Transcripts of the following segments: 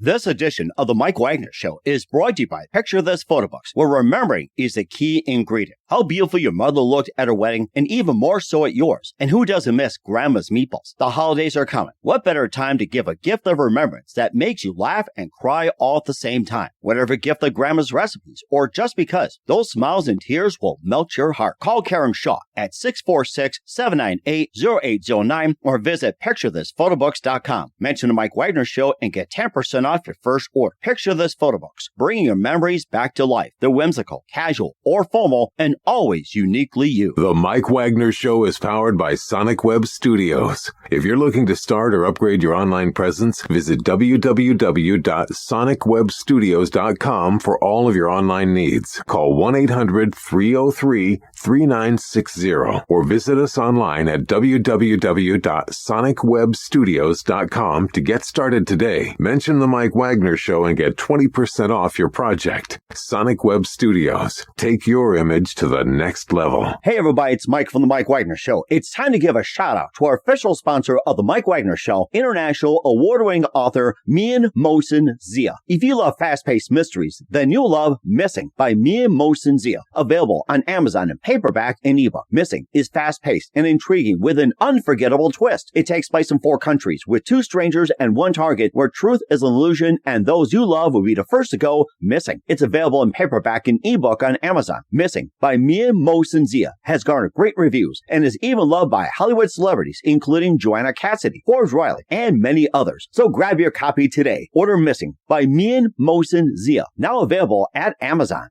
This edition of the Mike Wagner Show is brought to you by Picture This Photo Books, where remembering is the key ingredient. How beautiful your mother looked at her wedding, and even more so at yours. And who doesn't miss Grandma's meatballs? The holidays are coming. What better time to give a gift of remembrance that makes you laugh and cry all at the same time? Whatever gift of Grandma's recipes, or just because, those smiles and tears will melt your heart. Call Karen Shaw at 646-798-0809 or visit picturethissphotobooks.com. Mention the Mike Wagner Show and get 10% off your first order. Picture This Photo Books, bringing your memories back to life. They're whimsical, casual, or formal, and always uniquely you. The Mike Wagner Show is powered by Sonic Web Studios. If you're looking to start or upgrade your online presence, visit www.sonicwebstudios.com for all of your online needs. Call 1-800-303-3960 or visit us online at www.sonicwebstudios.com to get started today. Mention the Mike Wagner Show and get 20% off your project. Sonic Web Studios. Take your image to the next level. Hey everybody, it's Mike from the Mike Wagner Show. It's time to give a shout out to our official sponsor of the Mike Wagner Show, international award-winning author Mian Mohsen Zia. If you love fast-paced mysteries, then you'll love Missing by Mian Mohsen Zia. Available on Amazon in paperback and ebook. Missing is fast-paced and intriguing with an unforgettable twist. It takes place in 4 countries with 2 strangers and 1 target where truth is an illusion and those you love will be the first to go missing. It's available in paperback and ebook on Amazon. Missing by Mian Mohsen Zia has garnered great reviews and is even loved by Hollywood celebrities including Joanna Cassidy, Forbes Riley, and many others. So grab your copy today. Order Missing by Mian Mohsen Zia, now available at Amazon.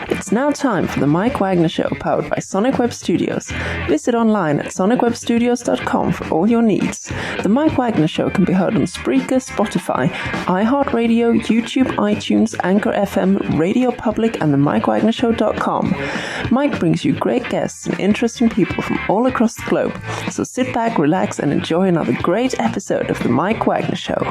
It's now time for the Mike Wagner Show, powered by Sonic Web Studios. Visit online at sonicwebstudios.com for all your needs. The Mike Wagner Show can be heard on Spreaker, Spotify, iHeartradio, YouTube, iTunes, Anchor FM, Radio Public, and the MikeWagnerShow.com. Mike brings you great guests and interesting people from all across the globe. So sit back, relax, and enjoy another great episode of the Mike Wagner Show.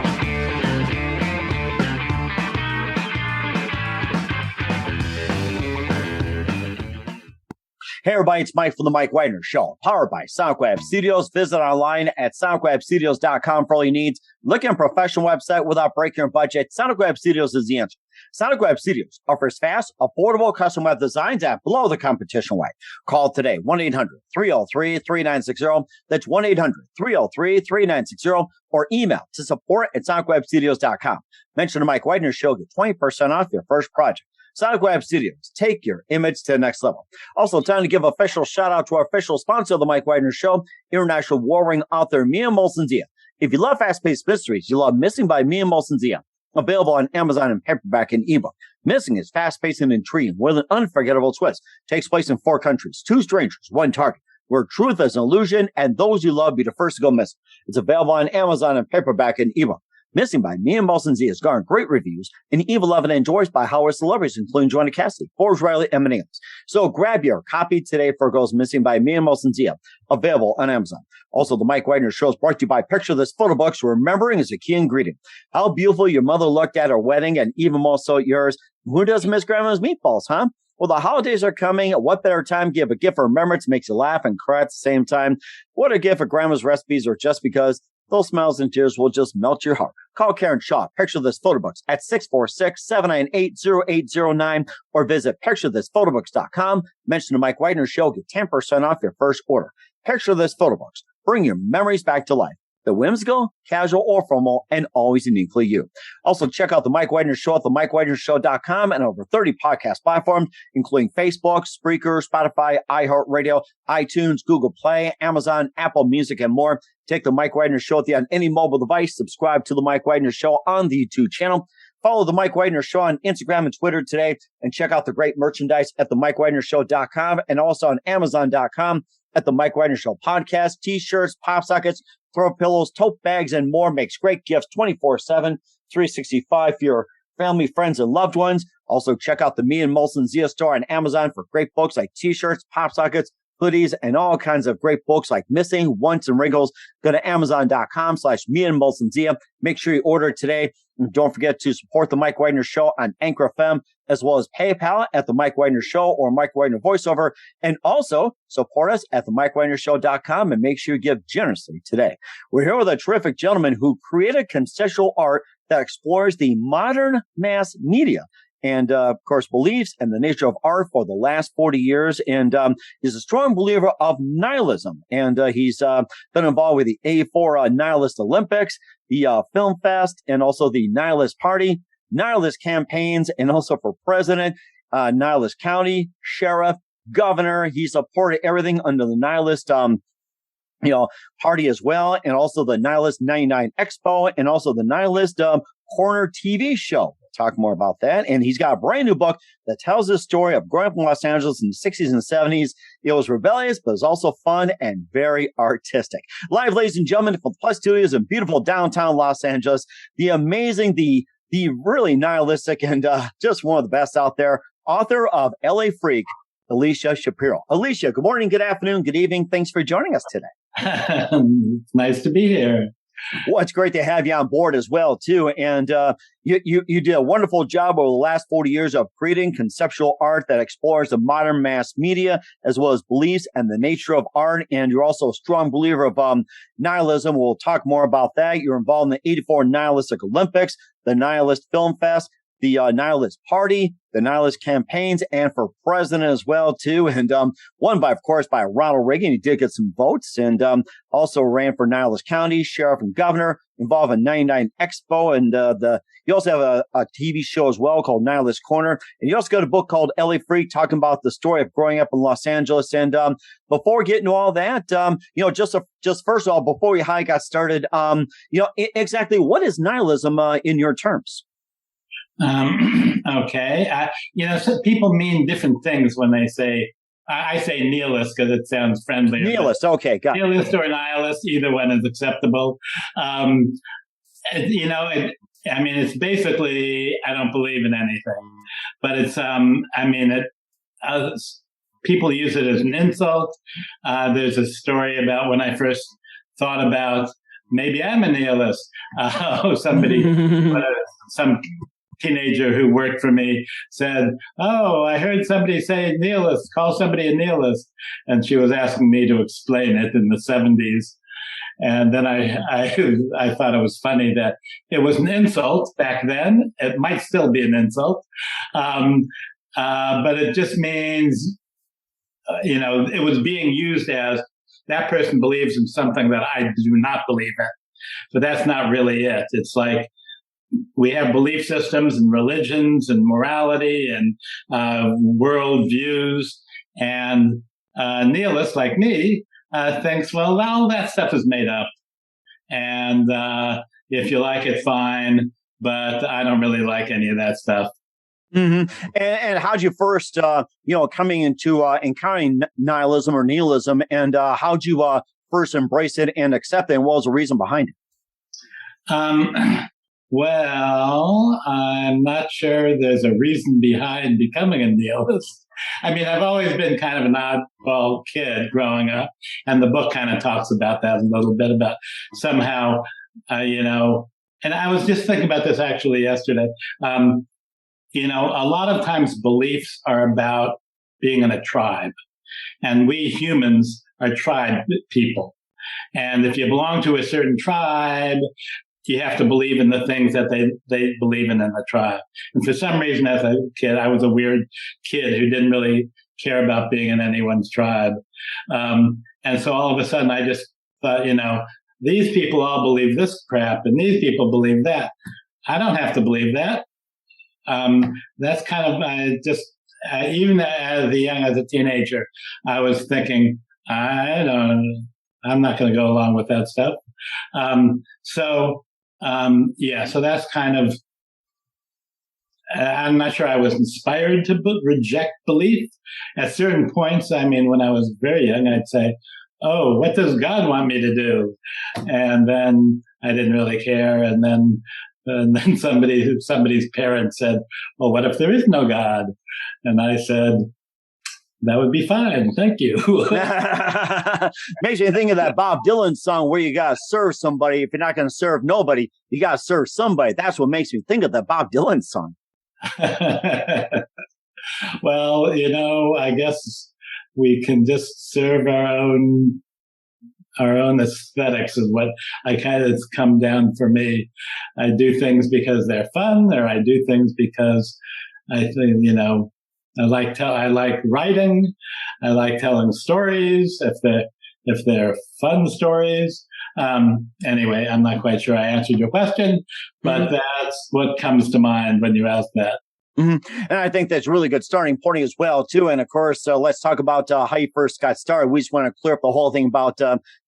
Hey everybody, it's Mike from the Mike Wagner Show, powered by Sonic Web Studios. Visit online at sonicwebstudios.com for all your needs. Look at a professional website without breaking your budget. Sonic Web Studios is the answer. Sonic Web Studios offers fast, affordable custom web designs at below the competition rate. Call today, 1-800-303-3960. That's 1-800-303-3960. Or email to support@sonicwebstudios.com. Mention the Mike Wagner Show, get 20% off your first project. Sonic Web Studios, take your image to the next level. Also, time to give official shout out to our official sponsor of the Mike Wagner Show, international warring author Mian Mohsen Zia. If you love fast-paced mysteries, you love Missing by Mian Mohsen Zia. Available on Amazon in paperback and ebook. Missing is fast-paced and intriguing with an unforgettable twist. Takes place in 4 countries, 2 strangers, 1 target, where truth is an illusion and those you love be the first to go missing. It's available on Amazon in paperback and ebook. Missing by Mian Mohsen Zia has garnered great reviews and even loved and enjoyed by Hollywood celebrities, including Joanna Cassidy, Forbes Riley, and many others. So grab your copy today for Goes Missing by Mian Mohsen Zia, available on Amazon. Also, the Mike Wagner Show is brought to you by Picture This Photo Books, where remembering is a key ingredient. How beautiful your mother looked at her wedding, and even more so at yours. Who doesn't miss Grandma's meatballs, huh? Well, the holidays are coming. What better time to give a gift of remembrance makes you laugh and cry at the same time? What a gift of Grandma's recipes, or just because those smiles and tears will just melt your heart. Call Karen Shaw, Picture This Photo Books at 646-798-0809 or visit picturethissphotobooks.com. Mention the Mike Wagner Show, get 10% off your first order. Picture This Photo Books. Bring your memories back to life. The whimsical, casual, or formal, and always uniquely you. Also, check out the Mike Wagner Show at themikewagnershow.com and over 30 podcast platforms, including Facebook, Spreaker, Spotify, iHeartradio, iTunes, Google Play, Amazon, Apple Music, and more. Take the Mike Wagner Show on any mobile device. Subscribe to the Mike Wagner Show on the YouTube channel. Follow the Mike Wagner Show on Instagram and Twitter today, and check out the great merchandise at themikewagnershow.com and also on Amazon.com at the Mike Wagner Show podcast, t-shirts, pop sockets, throw pillows, tote bags, and more. Makes great gifts 24/7, 365 for your family, friends, and loved ones. Also, check out the Mian Mohsen Zia store on Amazon for great books like t-shirts, pop sockets, hoodies, and all kinds of great books like Missing, Once, and Wrinkles. Go to Amazon.com/MeandMolsonZia. Make sure you order today. And don't forget to support the Mike Wagner Show on Anchor FM, as well as PayPal at the Mike Wagner Show or Mike Wagner Voiceover. And also support us at the MikeWagnerShow.com and make sure you give generously today. We're here with a terrific gentleman who created conceptual art that explores the modern mass media and, of course, believes in the nature of art for the last 40 years. And he's a strong believer of nihilism. And he's been involved with the A4 Nihilist Olympics, the Film Fest, and also the Nihilist Party, Nihilist campaigns, and also for president, Nihilist county, sheriff, governor. He supported everything under the Nihilist party as well, and also the Nihilist 99 Expo, and also the Nihilist Corner TV show. We'll talk more about that. And he's got a brand new book that tells the story of growing up in Los Angeles in the 60s and 70s. It was rebellious, but it was also fun and very artistic. Live, ladies and gentlemen, from the Plus Studios in beautiful downtown Los Angeles, the amazing, the really nihilistic, and just one of the best out there, author of LAfreak, Elisha Shapiro. Elisha, good morning, good afternoon, good evening. Thanks for joining us today. It's nice to be here. Well, it's great to have you on board as well, too. And you did a wonderful job over the last 40 years of creating conceptual art that explores the modern mass media, as well as beliefs and the nature of art. And you're also a strong believer of nihilism. We'll talk more about that. You're involved in the 84 Nihilistic Olympics, the Nihilist Film Fest, the Nihilist Party, the Nihilist campaigns, and for president as well, too. And won, by Ronald Reagan. He did get some votes, and also ran for Nihilist County, sheriff, and governor, involved in 99 Expo. And you also have a TV show as well called Nihilist Corner. And you also got a book called LAfreak, talking about the story of growing up in Los Angeles. And before we get into all that, just first of all, before we got started, exactly what is nihilism in your terms? Okay. So people mean different things when they say, I say nihilist because it sounds friendly. Nihilist. Okay. Got it. Nihilist or nihilist, either one is acceptable. It's basically, I don't believe in anything, but it's, people use it as an insult. There's a story about when I first thought about maybe I'm a nihilist. Some teenager who worked for me said, "Oh, I heard somebody say nihilist, call somebody a nihilist." And she was asking me to explain it in the 70s. And then I thought it was funny that it was an insult back then. It might still be an insult. But it just means, it was being used as that person believes in something that I do not believe in. But that's not really it. It's like, we have belief systems and religions and morality and world views, and nihilists like me thinks, well, all that stuff is made up, and if you like it, fine, but I don't really like any of that stuff. Mm-hmm. And how'd you first, coming into encountering nihilism or nihilism, and how'd you first embrace it and accept it, and what was the reason behind it? Well, I'm not sure there's a reason behind becoming a nihilist. I mean, I've always been kind of an oddball kid growing up, and the book kind of talks about that a little bit, about somehow, and I was just thinking about this actually yesterday. A lot of times beliefs are about being in a tribe, and we humans are tribe people. And if you belong to a certain tribe, you have to believe in the things that they believe in the tribe. And for some reason, as a kid, I was a weird kid who didn't really care about being in anyone's tribe. And so all of a sudden, I just thought, these people all believe this crap, and these people believe that. I don't have to believe that. That's kind of even as a teenager, I was thinking, I'm not going to go along with that stuff. So that's kind of, I'm not sure I was inspired to reject belief. At certain points, when I was very young, I'd say, oh, what does God want me to do? And then I didn't really care. And then somebody's parents said, well, what if there is no God? And I said, That would be fine. Thank you. Makes me think of that Bob Dylan song where you got to serve somebody. If you're not going to serve nobody, you got to serve somebody. That's what makes me think of that Bob Dylan song. Well, I guess we can just serve our own aesthetics is what I kind of come down for me. I do things because they're fun, or I do things because I think, I like writing. I like telling stories if they're fun stories. Anyway, I'm not quite sure I answered your question, but that's what comes to mind when you ask that. Mm-hmm. And I think that's a really good starting point as well, too. And of course, let's talk about how you first got started. We just want to clear up the whole thing about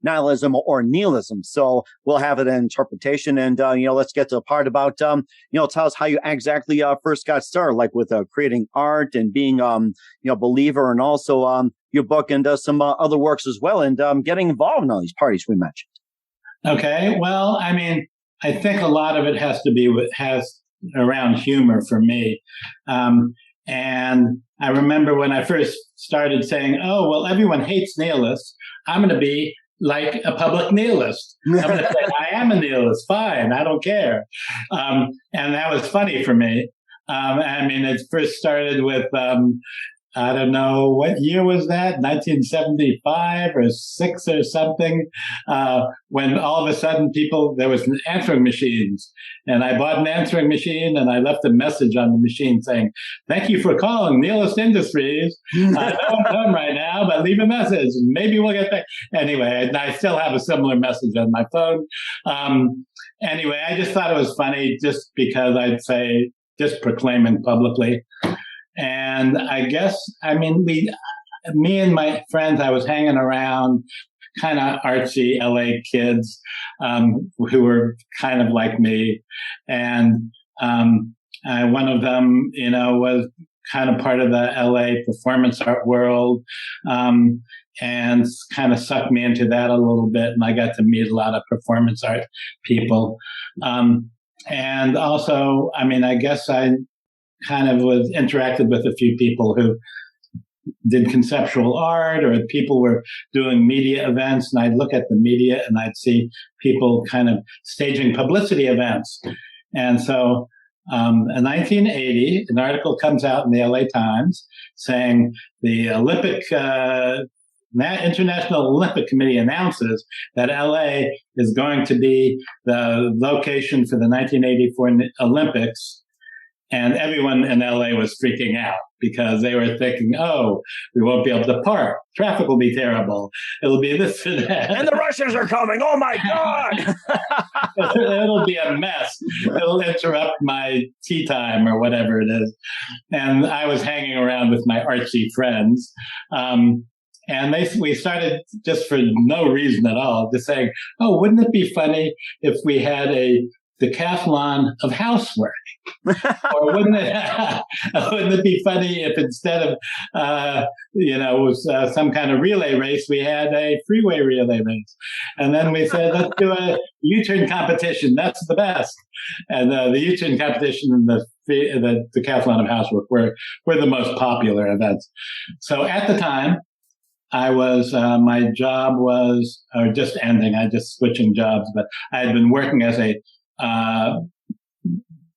nihilism or nihilism. So we'll have it in interpretation. And, let's get to the part about, tell us how you exactly first got started, like with creating art and being, believer, and also your book and some other works as well, and getting involved in all these parties we mentioned. Okay. Well, I mean, I think a lot of it has to be around humor for me. And I remember when I first started saying, oh, well, everyone hates nihilists. I'm going to be like a public nihilist. I'm going to say, I am a nihilist. Fine. I don't care. And that was funny for me. I mean, it first started with, I don't know, what year was that? 1975 or 6 or something, when all of a sudden there was answering machines. And I bought an answering machine and I left a message on the machine saying, thank you for calling Nihilist Industries. I don't come right now, but leave a message. Maybe we'll get back. Anyway, I still have a similar message on my phone. Anyway, I just thought it was funny just because I'd say, just proclaiming publicly. And I guess, I mean, me and my friends, I was hanging around kind of artsy LA kids, who were kind of like me. And, one of them, was kind of part of the LA performance art world, and kind of sucked me into that a little bit. And I got to meet a lot of performance art people. And also, I mean, I guess I kind of was interacted with a few people who did conceptual art, or people were doing media events, and I'd look at the media and I'd see people kind of staging publicity events. And so in 1980, an article comes out in the LA Times saying the International Olympic Committee announces that LA is going to be the location for the 1984 Olympics. And everyone in LA was freaking out because they were thinking, oh, we won't be able to park. Traffic will be terrible. It'll be this and that. And the Russians are coming. Oh, my God. It'll be a mess. It'll interrupt my tea time or whatever it is. And I was hanging around with my artsy friends. And we started just for no reason at all, just saying, oh, wouldn't it be funny if we had a decathlon of housework? Or wouldn't it be funny if instead of, some kind of relay race, we had a freeway relay race? And then we said, let's do a U-turn competition. That's the best. And the U-turn competition and the decathlon of housework were the most popular events. So at the time, I was, my job was, or just ending, I just switching jobs, but I had been working as a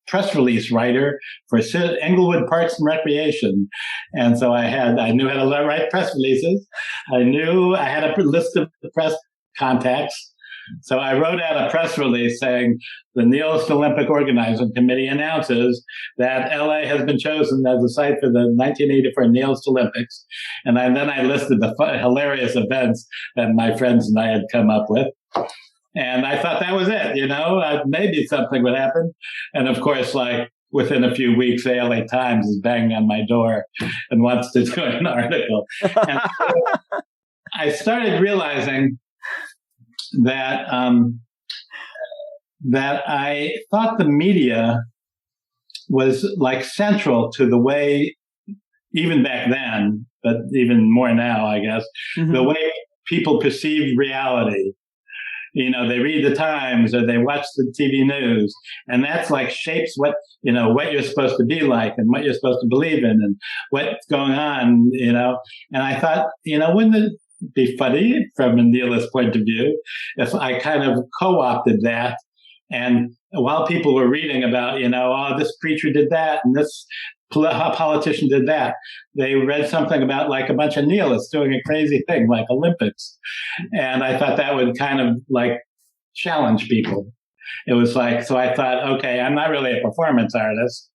press release writer for Englewood Parks and Recreation. And so I knew how to write press releases. I knew I had a list of press contacts. So I wrote out a press release saying the Nihilist Olympic Organizing Committee announces that LA has been chosen as a site for the 1984 Nihilist Olympics. And then I listed the hilarious events that my friends and I had come up with. And I thought that was it, maybe something would happen. And of course, like within a few weeks, the LA Times is banging on my door and wants to do an article. And I started realizing that I thought the media was like central to the way, even back then, but even more now, I guess, the way people perceived reality. they read the Times or they watch the TV news, and that's like shapes what you're supposed to be like and what you're supposed to believe in and what's going on, And I thought, wouldn't it be funny from a nihilist point of view if I kind of co-opted that? And while people were reading about, this preacher did that and this politician did that, they read something about like a bunch of nihilists doing a crazy thing like Olympics. And I thought that would kind of like challenge people. It was like, so I thought, okay, I'm not really a performance artist,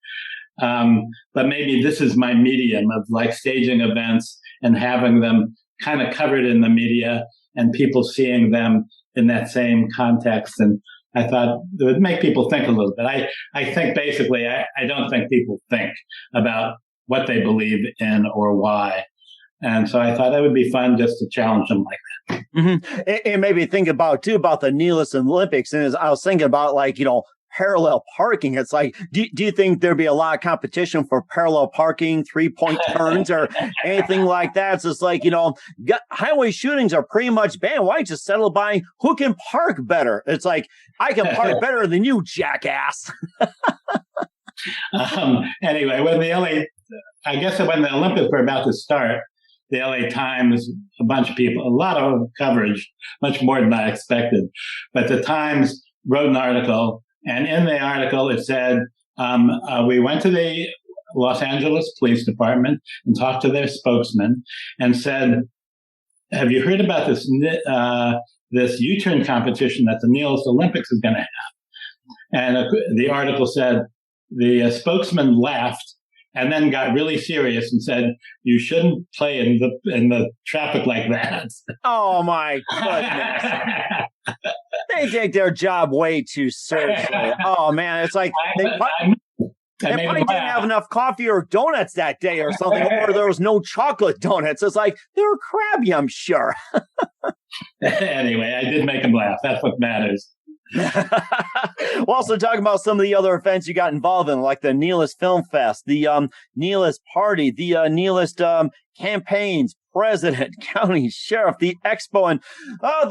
but maybe this is my medium of like staging events and having them kind of covered in the media and people seeing them in that same context. And I thought it would make people think a little bit. I think basically, I don't think people think about what they believe in or why. And so I thought it would be fun just to challenge them like that. Mm-hmm. And maybe think about the nihilist Olympics. And as I was thinking about parallel parking. It's like, do you think there'd be a lot of competition for parallel parking, 3-point turns, or anything like that? So it's like, highway shootings are pretty much banned. Why just settle by who can park better? It's like, I can park better than you, jackass. Anyway, when the Olympics were about to start, the LA Times, a bunch of people, a lot of coverage, much more than I expected. But the Times wrote an article, and in the article it said, we went to the Los Angeles Police Department and talked to their spokesman and said, have you heard about this U-turn competition that the Nihilist Olympics is going to have? And the article said, the spokesman laughed and then got really serious and said, you shouldn't play in the traffic like that. Oh, my goodness. They take their job way too seriously. Oh, man. It's like they probably didn't have enough coffee or donuts that day or something, or there was no chocolate donuts. It's like they were crabby, I'm sure. Anyway, I did make them laugh. That's what matters. We're also talking about some of the other events you got involved in, like the Nihilist Film Fest, the Nihilist Party, the Nihilist campaigns, president, county sheriff, the expo, and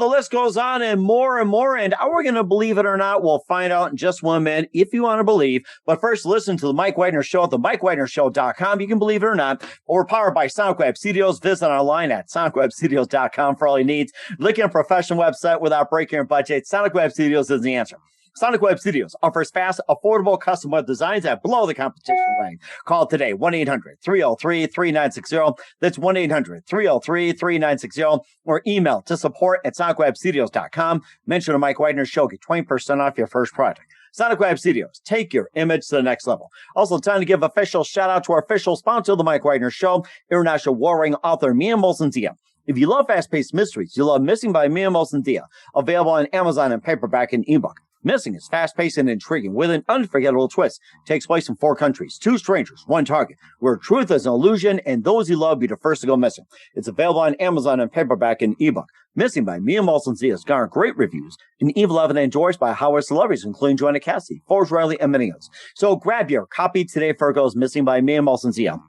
the list goes on and more and more. And are we going to believe it or not? We'll find out in just 1 minute if you want to believe. But first, listen to the Mike Wagner Show at the MikeWagnerShow.com. You can believe it or not. Or powered by Sonic Web Studios. Visit online at SonicWebStudios.com for all your needs. Looking at a professional website without breaking your budget, Sonic Web Studios is the answer. Sonic Web Studios offers fast, affordable custom web designs that blow the competition away. Call today, 1-800-303-3960. That's 1-800-303-3960. Or email to support@sonicwebstudios.com. Mention the Mike Wagner Show. Get 20% off your first project. Sonic Web Studios, take your image to the next level. Also, time to give official shout out to our official sponsor of the Mike Wagner Show, international warring author Mia Molson-Zia. If you love fast-paced mysteries, you love Missing by Mia Molson-Zia, available on Amazon in paperback and ebook. Missing is fast-paced and intriguing with an unforgettable twist. Takes place in 4 countries, 2 strangers, 1 target, where truth is an illusion and those you love be the first to go missing. It's available on Amazon in paperback and ebook. Missing by Mia Molson-Zia has garnered great reviews and even loved and enjoyed by Howard celebrities, including Joanna Cassidy, Forbes Riley, and many others. So grab your copy today for Goes Missing by Mia Molson-Zia.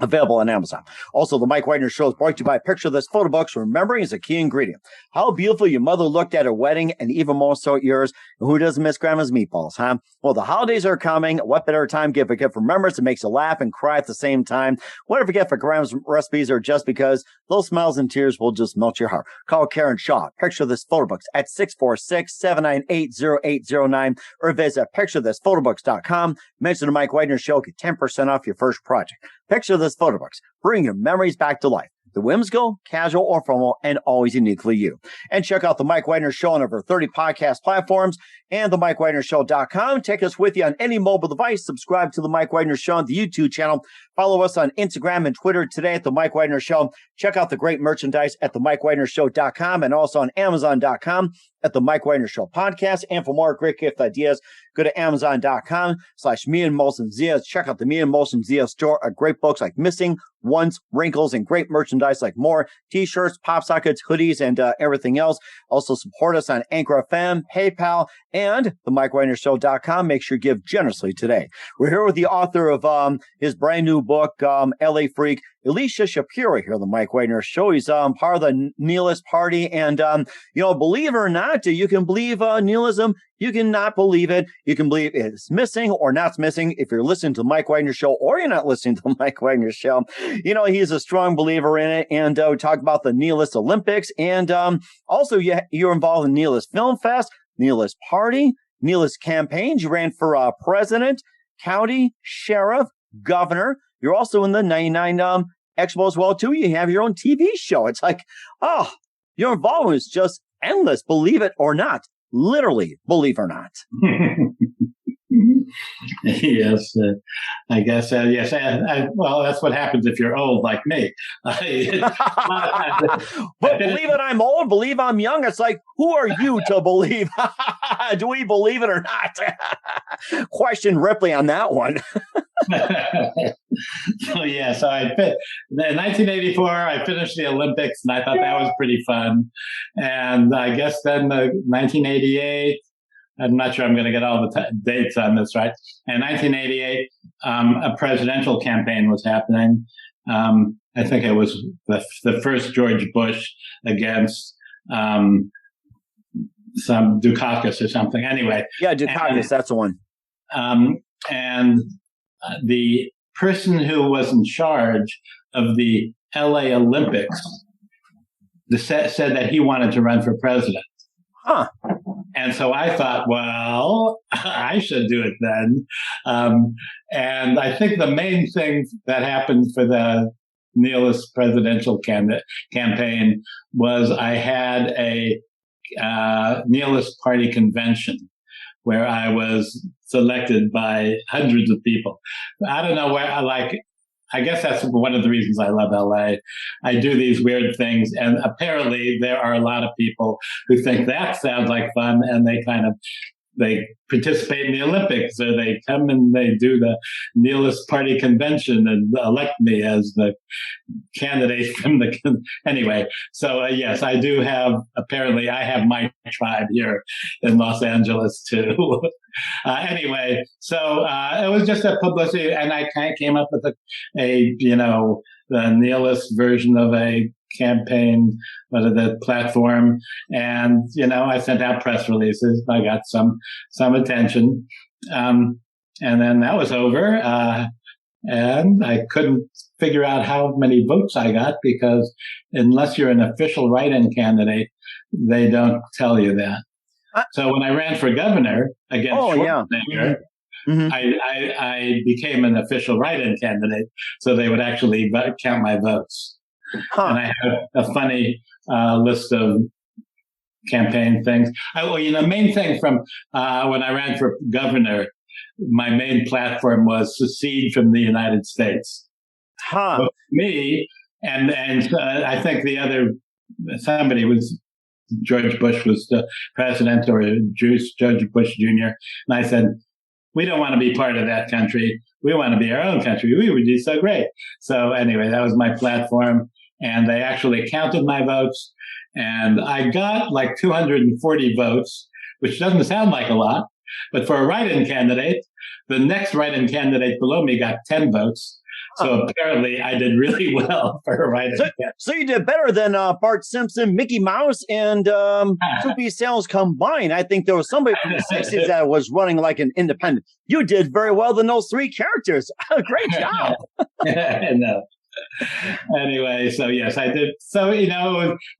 Available on Amazon. Also, the Mike Wagner Show is brought to you by Picture This Photo Books. Remembering is a key ingredient. How beautiful your mother looked at her wedding, and even more so at yours. And who doesn't miss Grandma's meatballs, huh? Well, the holidays are coming. What better time to give a gift from remembrance that makes you laugh and cry at the same time? Whatever gift for Grandma's recipes or just because, those smiles and tears will just melt your heart. Call Karen Shaw, Picture This Photo Books at 646-798-0809 or visit picturethisphotobooks.com. Mention the Mike Wagner Show. Get 10% off your first project. Picture This Photo Books. Bring your memories back to life. The whimsical, casual, or formal, and always uniquely you. And check out the Mike Wagner Show on over 30 podcast platforms and the MikeWagnerShow.com. Take us with you on any mobile device. Subscribe to the Mike Wagner Show on the YouTube channel. Follow us on Instagram and Twitter today at the Mike Wagner Show. Check out the great merchandise at the MikeWagnerShow.com and also on Amazon.com at the Mike Wagner Show podcast. And for more great gift ideas, go to Amazon.com/Mia and Molson Zia. Check out the Mia and Molson Zia store. Great books like Missing, Once, Wrinkles, and great merchandise like more t-shirts, pop sockets, hoodies, and everything else. Also support us on Anchor FM, PayPal, and the MikeWagnerShow.com. Make sure you give generously today. We're here with the author of his brand new book, LAfreak, Elisha Shapiro here on the Mike Wagner Show. He's part of the Nihilist Party. And, believe it or not, you can believe nihilism. You can not believe it. You can believe it's missing or not missing. If you're listening to the Mike Wagner Show or you're not listening to the Mike Wagner Show, he's a strong believer in it. And we talk about the Nihilist Olympics. And also, you're involved in Nihilist Film Fest, Nihilist Party, Nihilist campaigns. You ran for president, county, sheriff, governor. You're also in the 99 Expo as well, too. You have your own TV show. It's like, your involvement is just endless, believe it or not. Literally, believe it or not. Yes, I guess. Yes. Well, that's what happens if you're old like me. But believe it, I'm old. Believe I'm young. It's like, who are you to believe? Do we believe it or not? Question Ripley on that one. So in 1984, I finished the Olympics, and I thought that was pretty fun. And I guess then 1988. I'm not sure I'm going to get all the dates on this right. In 1988, a presidential campaign was happening. I think it was the first George Bush against some Dukakis or something. Anyway. Yeah, Dukakis, that's the one. And the person who was in charge of the LA Olympics said that he wanted to run for president. Huh. And so I thought, well, I should do it then. And I think the main thing that happened for the nihilist presidential campaign was I had a nihilist party convention where I was selected by hundreds of people. I don't know where, I guess that's one of the reasons I love LA. I do these weird things, and apparently there are a lot of people who think that sounds like fun, and they participate in the Olympics, or they come and they do the Nihilist Party convention and elect me as the candidate from the. Anyway, so yes, I do have. Apparently, I have my tribe here in Los Angeles too. Anyway, so it was just a publicity, and I kind of came up with the nihilist version of a campaign, the platform, and I sent out press releases. I got some attention, and then that was over. And I couldn't figure out how many votes I got, because unless you're an official write-in candidate, they don't tell you that. So when I ran for governor against Schwarzenegger, I became an official write-in candidate, so they would actually count my votes. Huh. And I had a funny list of campaign things. Main thing from when I ran for governor, my main platform was secede from the United States. Huh. So me and I think somebody was. George Bush was the president, or George Bush Jr. And I said, we don't want to be part of that country. We want to be our own country. We would do so great. So anyway, that was my platform. And they actually counted my votes. And I got like 240 votes, which doesn't sound like a lot. But for a write-in candidate, the next write-in candidate below me got 10 votes. So apparently I did really well for a writer. So you did better than Bart Simpson, Mickey Mouse, and Soupy Sales combined. I think there was somebody from the 60s that was running like an independent. You did very well than those three characters. Great job. No. Anyway, so yes, I did. So,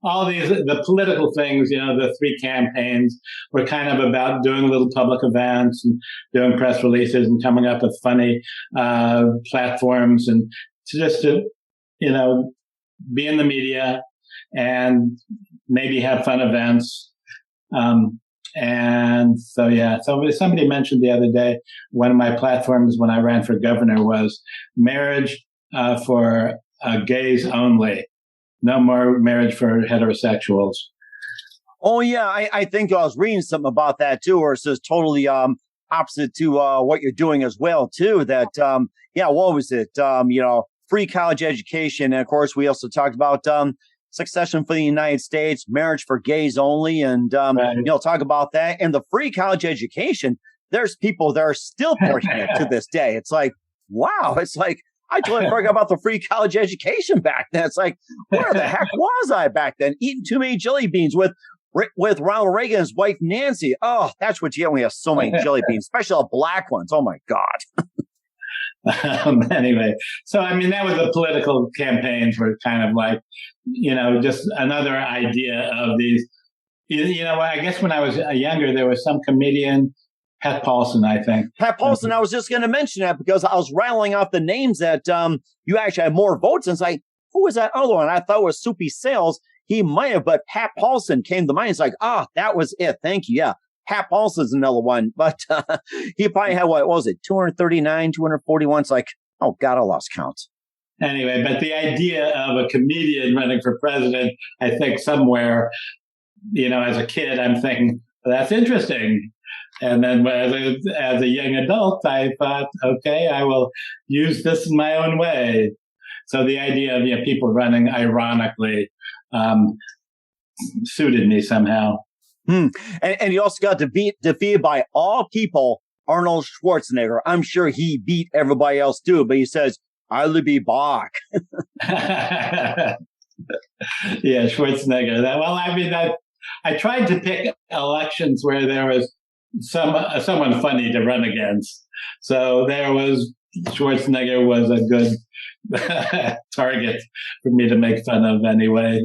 all the political things, the three campaigns were kind of about doing little public events and doing press releases and coming up with funny platforms, and to be in the media and maybe have fun events. And so, so somebody mentioned the other day, one of my platforms when I ran for governor was marriage for gays only. No more marriage for heterosexuals. Oh, yeah. I think I was reading something about that, too, or it says totally opposite to what you're doing as well, too. That, what was it? Free college education. And, of course, we also talked about succession for the United States, marriage for gays only, and, talk about that. And the free college education, there's people that are still pushing it to this day. It's like, wow. It's like, I totally forgot about the free college education back then. It's like, where the heck was I back then? Eating too many jelly beans with Ronald Reagan's wife, Nancy. Oh, that's what you get when you have so many jelly beans, especially the black ones. Oh, my God. Anyway, so, I mean, that was the political campaigns were kind of like, just another idea of these. I guess when I was younger, there was some comedian, Pat Paulson, I think. Pat Paulson, I was just going to mention that because I was rattling off the names that you actually had more votes. And it's like, who was that other one? I thought it was Soupy Sales. He might have, but Pat Paulson came to mind. It's like, that was it. Thank you. Yeah. Pat Paulson's another one. But he probably had, what was it, 239, 241? It's like, oh, God, I lost count. Anyway, but the idea of a comedian running for president, I think somewhere, as a kid, I'm thinking, that's interesting. And then as a young adult, I thought, okay, I will use this in my own way. So the idea of people running ironically suited me somehow. And you also got defeated by all people, Arnold Schwarzenegger. I'm sure he beat everybody else too, but he says, I'll be back. Yeah, Schwarzenegger. I tried to pick elections where there was someone funny to run against. So Schwarzenegger was a good target for me to make fun of anyway.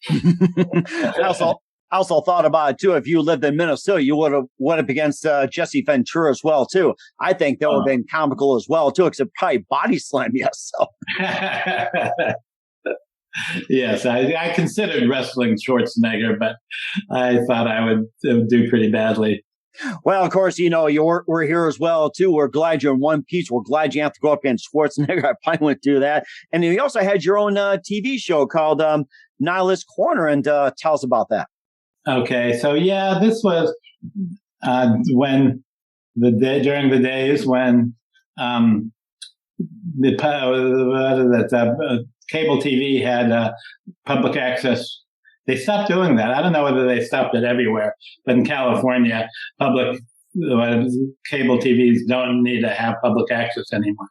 I also thought about it too. If you lived in Minnesota, you would have went up against Jesse Ventura as well too. I think that would have been comical as well too, except probably body slam. Yes. So. Yes, I considered wrestling Schwarzenegger, but I thought it would do pretty badly. Well, of course, we're here as well, too. We're glad you're in one piece. We're glad you have to go up against Schwarzenegger. I probably wouldn't do that. And you also had your own TV show called Nihilist Corner. And tell us about that. Okay. So, yeah, this was during the days when cable TV had public access. They stopped doing that. I don't know whether they stopped it everywhere, but in California, public cable TVs don't need to have public access anymore.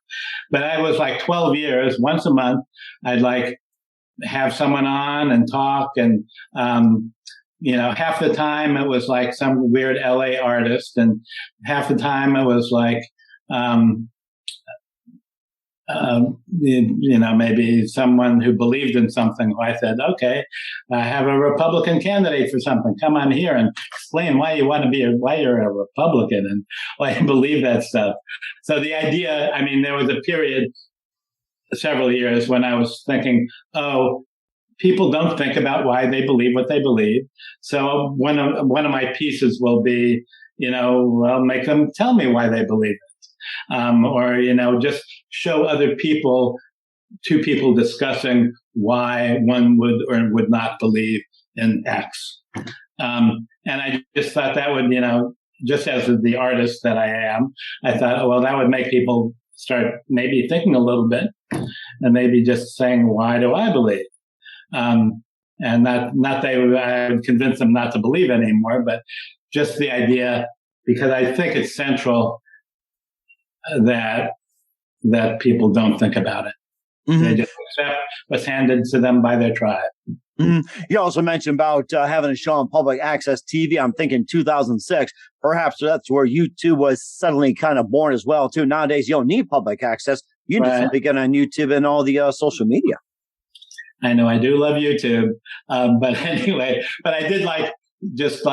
But I was like 12 years, once a month, I'd have someone on and talk. And, half the time it was like some weird LA artist. And half the time it was like, maybe someone who believed in something. I said, okay, I have a Republican candidate for something. Come on here and explain why you're a Republican and why you believe that stuff. So the idea, there was a period, several years, when I was thinking, people don't think about why they believe what they believe. So one of my pieces will be, make them tell me why they believe it. Or just show two people discussing why one would or would not believe in X. And I just thought that would, just as the artist that I am, I thought, that would make people start maybe thinking a little bit and maybe just saying, why do I believe? And I would convince them not to believe anymore, but just the idea, because I think it's central that people don't think about it. Mm-hmm. They just accept what's handed to them by their tribe. Mm-hmm. You also mentioned about having a show on public access TV. I'm thinking 2006. Perhaps that's where YouTube was suddenly kind of born as well, too. Nowadays, you don't need public access. You just simply get on YouTube and all the social media. I know I do love YouTube. But anyway, I did just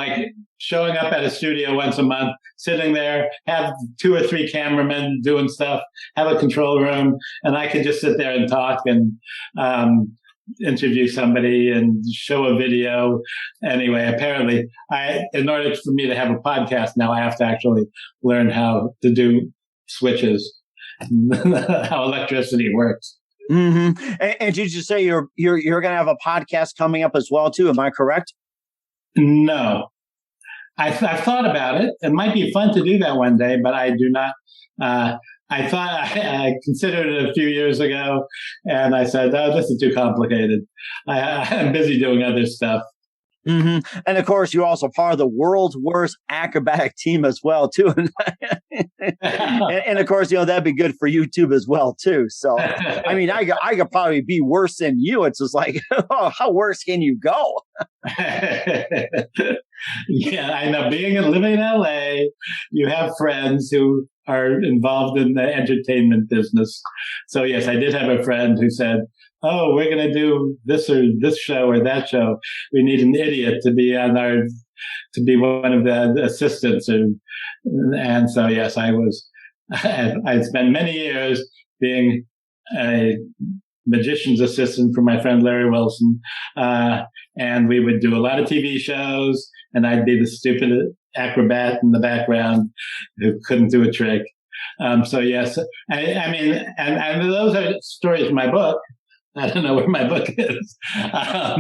showing up at a studio once a month, sitting there, have 2 or 3 cameramen doing stuff, have a control room, and I could just sit there and talk and interview somebody and show a video. Anyway, apparently, in order for me to have a podcast now, I have to actually learn how to do switches, how electricity works. Mm-hmm. And did you say you're going to have a podcast coming up as well, too? Am I correct? No. I've thought about it. It might be fun to do that one day, but I do not. I considered it a few years ago, and I said, this is too complicated. I'm busy doing other stuff. Mm-hmm. And of course, you're also part of the world's worst acrobatic team as well, too. and of course, that'd be good for YouTube as well, too. So, I mean, I could probably be worse than you. It's just like, oh, how worse can you go? Yeah, I know. Living in LA, you have friends who are involved in the entertainment business. So yes, I did have a friend who said, "Oh, we're going to do this or this show or that show. We need an idiot to be one of the assistants." And so yes, I spent many years being a magician's assistant for my friend Larry Wilson, and we would do a lot of TV shows, and I'd be the stupid acrobat in the background who couldn't do a trick. So yes, I mean, and those are stories in my book. I don't know where my book is. I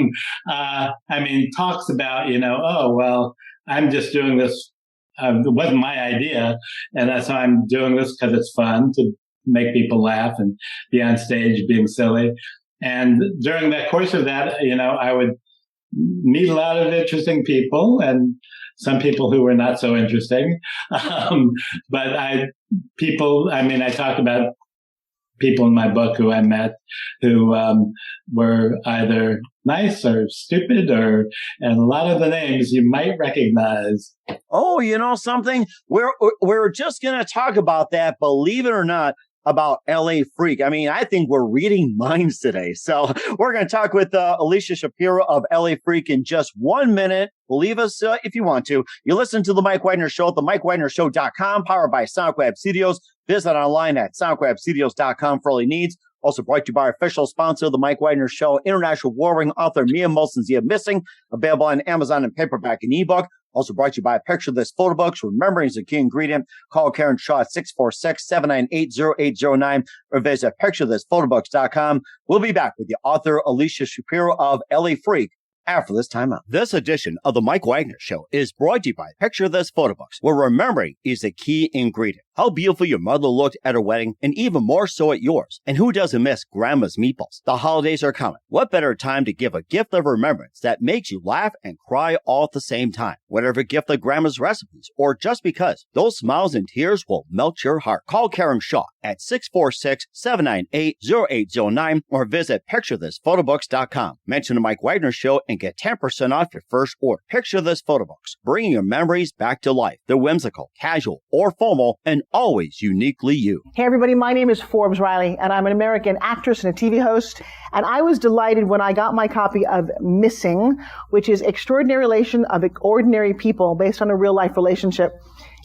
mean, talks about, oh, well, I'm just doing this. It wasn't my idea. And that's how I'm doing this because it's fun to make people laugh and be on stage being silly. And during the course of that, I would meet a lot of interesting people and some people who were not so interesting. But I talked about people in my book who I met who were either nice or stupid, and a lot of the names you might recognize. Oh, something? We're just going to talk about that, believe it or not, about LAfreak. I mean, I think we're reading minds today. So we're going to talk with Elisha Shapiro of LAfreak in just 1 minute. Believe us if you want to. You listen to The Mike Wagner Show at themikewagnershow.com, powered by Sonic Web Studios. Visit online at sonicwebstudios.com for all your needs. Also brought to you by our official sponsor of The Mike Wagner Show, international war-ring author Mia Molson's The Missing, available on Amazon in paperback and ebook. Also brought to you by a Picture This Photo Books. Remembering is a key ingredient. Call Karen Shaw at 646-798-0809 or visit picturethisphotoBooks.com. We'll be back with the author Elisha Shapiro of LAfreak after this timeout. This edition of The Mike Wagner Show is brought to you by Picture This Photo Books, where remembering is the key ingredient. How beautiful your mother looked at her wedding, and even more so at yours. And who doesn't miss Grandma's meatballs? The holidays are coming. What better time to give a gift of remembrance that makes you laugh and cry all at the same time? Whatever gift of Grandma's recipes, or just because, those smiles and tears will melt your heart. Call Karen Shaw at 646-798-0809 or visit picturethisphotoBooks.com. Mention The Mike Wagner Show and get 10% off your first order. Picture This Photo Books, bringing your memories back to life. They're whimsical, casual, or formal, and always uniquely you. Hey everybody, my name is Forbes Riley, and I'm an American actress and a TV host. And I was delighted when I got my copy of Missing, which is Extraordinary Relation of Ordinary People based on a real life relationship.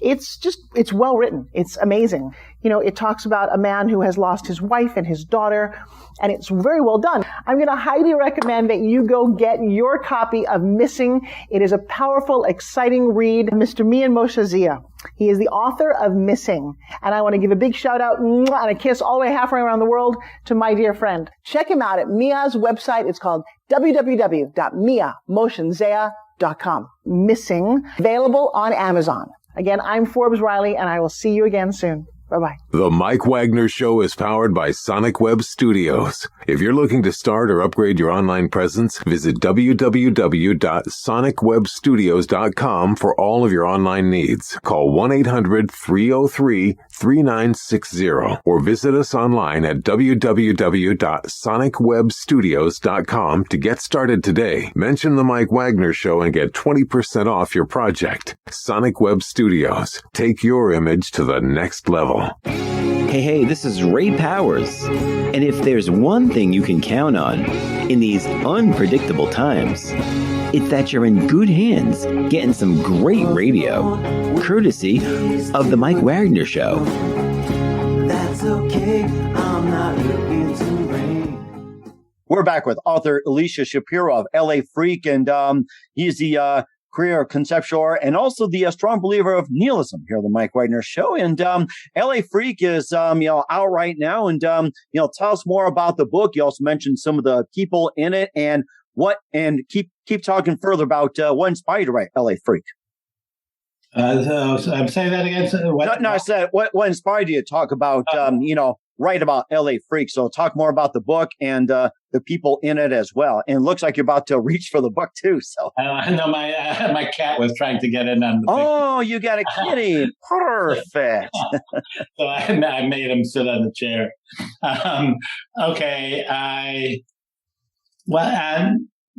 It's well written. It's amazing. It talks about a man who has lost his wife and his daughter, and it's very well done. I'm going to highly recommend that you go get your copy of Missing. It is a powerful, exciting read. Mr. Mian Moshe Zia. He is the author of Missing. And I want to give a big shout out and a kiss all the way halfway around the world to my dear friend. Check him out at Mia's website. It's called www.miamoshenzea.com. Missing. Available on Amazon. Again, I'm Forbes Riley, and I will see you again soon. Bye-bye. The Mike Wagner Show is powered by Sonic Web Studios. If you're looking to start or upgrade your online presence, visit www.sonicwebstudios.com for all of your online needs. Call 1-800-303-3960 or visit us online at www.sonicwebstudios.com to get started today. Mention The Mike Wagner Show and get 20% off your project. Sonic Web Studios. Take your image to the next level. Hey, this is Ray Powers. And if there's one thing you can count on in these unpredictable times, it's that you're in good hands getting some great radio, courtesy of The Mike Wagner Show. That's okay, I'm not looking to rain. We're back with author Elisha Shapiro of LAfreak, and he's the career conceptual and also the strong believer of nihilism here on the Mike Wagner Show. And LAfreak is out right now, and tell us more about the book. You also mentioned some of the people in it and keep talking further about what inspired you to write LAfreak. I'm saying that again. No, I said what inspired you to talk about write about LAfreak. So talk more about the book and the people in it as well. And it looks like you're about to reach for the book too. So I know my cat was trying to get in on the Oh, you got a kitty. Perfect. So I made him sit on the chair.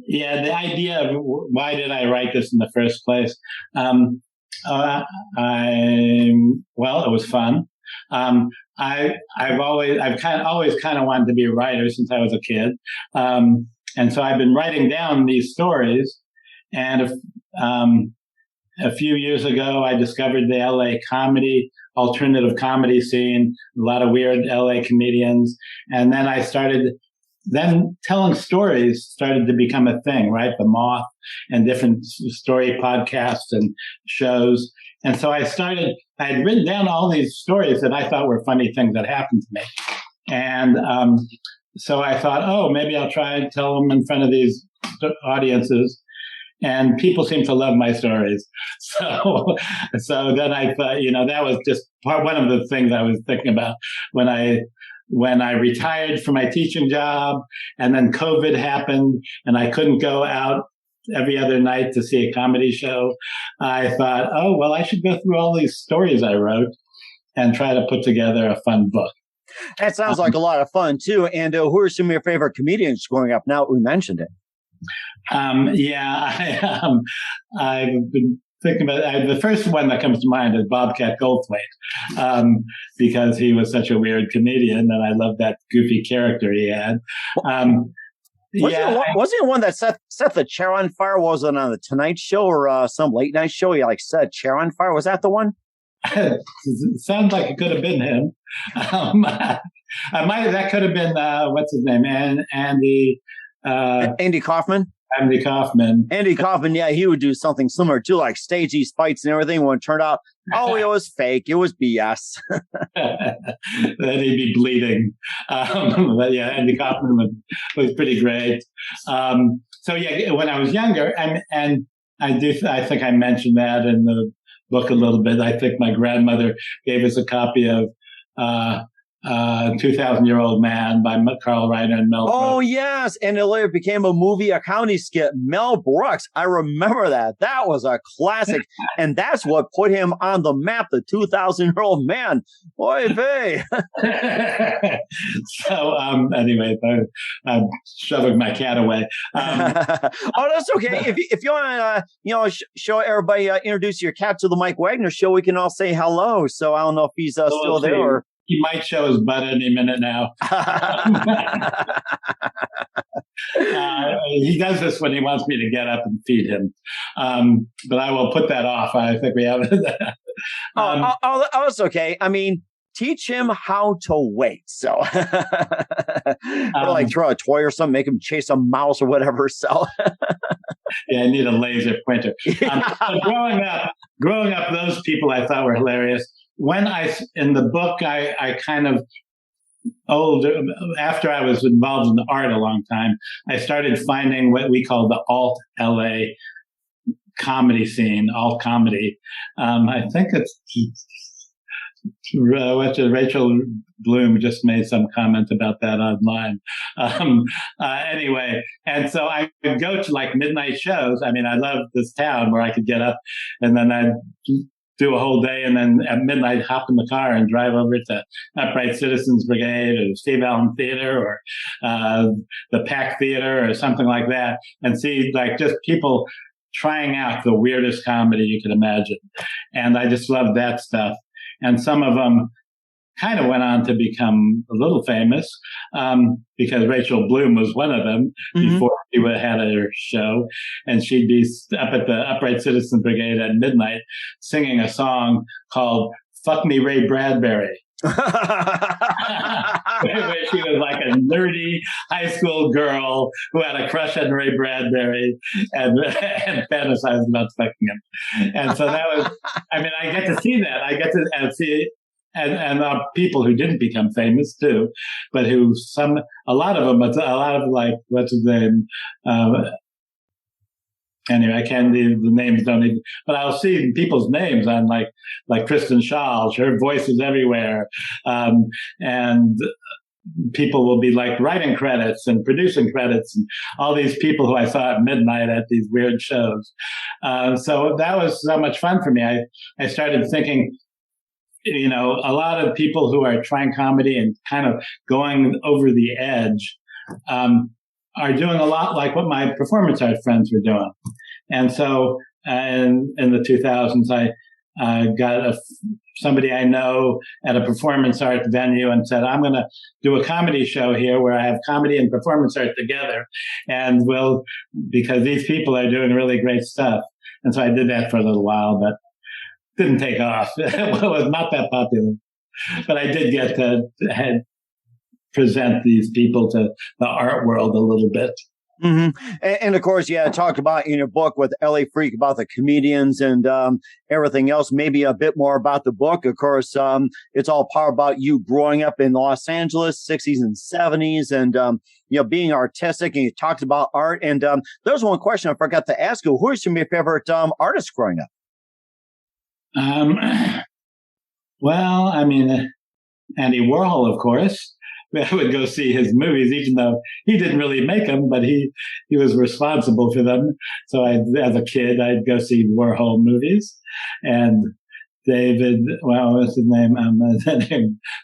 The idea of why did I write this in the first place? It was fun. I've always kind of wanted to be a writer since I was a kid. And so I've been writing down these stories. And a few years ago, I discovered the LA alternative comedy scene, a lot of weird LA comedians. And then telling stories started to become a thing, right? The Moth and different story podcasts and shows. And so I had written down all these stories that I thought were funny things that happened to me. And so I thought, maybe I'll try and tell them in front of these audiences. And people seem to love my stories. So then I thought, that was just one of the things I was thinking about when I retired from my teaching job, and then COVID happened and I couldn't go out every other night to see a comedy show. I thought, I should go through all these stories I wrote and try to put together a fun book. That sounds like a lot of fun too. And who are some of your favorite comedians growing up now that we mentioned it? I've been thinking about it. The first one that comes to mind is Bobcat Goldthwait, because he was such a weird comedian and I loved that goofy character he had. Wasn't it one that set the chair on fire? Was it on the Tonight Show or some late night show? He set a chair on fire. Was that the one? It sounds like it could have been him. That could have been what's his name, Andy Kaufman. Andy Kaufman. Andy Kaufman, yeah, he would do something similar too, like stage these fights and everything. When it turned out, it was fake. It was BS. Then he'd be bleeding. But yeah, Andy Kaufman was pretty great. When I was younger, and I think I mentioned that in the book a little bit. I think my grandmother gave us a copy of 2,000-Year-Old Man by Carl Reiner and Mel Brooks. Oh, yes. And it later became a movie, a comedy skit. Mel Brooks. I remember that. That was a classic. And that's what put him on the map, the 2,000-Year-Old Man. Boy, vey. Anyway, I'm shoving my cat away. That's okay. If you want to, show everybody, introduce your cat to the Mike Wagner Show, we can all say hello. So I don't know if he's still there or... He might show his butt any minute now. He does this when he wants me to get up and feed him. But I will put that off. I think we have it. It's okay. I mean, teach him how to wait. So, or throw a toy or something, make him chase a mouse or whatever. So, yeah, I need a laser pointer. Growing up, those people I thought were hilarious. In the book, I kind of after I was involved in the art a long time, I started finding what we call the alt LA comedy scene, alt comedy. I think it's Rachel Bloom just made some comment about that online. Anyway, and so I would go to midnight shows. I mean, I love this town where I could get up and then I'd do a whole day, and then at midnight hop in the car and drive over to Upright Citizens Brigade or Steve Allen Theater or the Pack Theater or something like that, and see just people trying out the weirdest comedy you could imagine. And I just loved that stuff. And some of them kind of went on to become a little famous because Rachel Bloom was one of them before she had her show. And she'd be up at the Upright Citizens Brigade at midnight singing a song called Fuck Me Ray Bradbury. Where she was like a nerdy high school girl who had a crush on Ray Bradbury and fantasized about fucking him. And so that was, I get to see that. I get to see and people who didn't become famous too, but a lot of what's his name? anyway, I can't, the names don't even, but I'll see people's names on like Kristen Schall. Her voice is everywhere. And people will be like writing credits and producing credits and all these people who I saw at midnight at these weird shows. So that was so much fun for me. I started thinking, you know, a lot of people who are trying comedy and kind of going over the edge, are doing a lot like what my performance art friends were doing. And so, in the 2000s, I got somebody I know at a performance art venue and said, I'm going to do a comedy show here where I have comedy and performance art together. And because these people are doing really great stuff. And so I did that for a little while, but didn't take off. It was not that popular, but I did get to present these people to the art world a little bit. Mm-hmm. And of course, yeah, talked about in your book with LAfreak about the comedians and everything else, maybe a bit more about the book. Of course, it's all part about you growing up in Los Angeles, 60s and 70s, and, you know, being artistic, and you talked about art. And there's one question I forgot to ask you. Who are some of your favorite artists growing up? Well, I mean, Andy Warhol, of course. I would go see his movies, even though he didn't really make them, but he was responsible for them. So as a kid, I'd go see Warhol movies. And David, well, what's his name?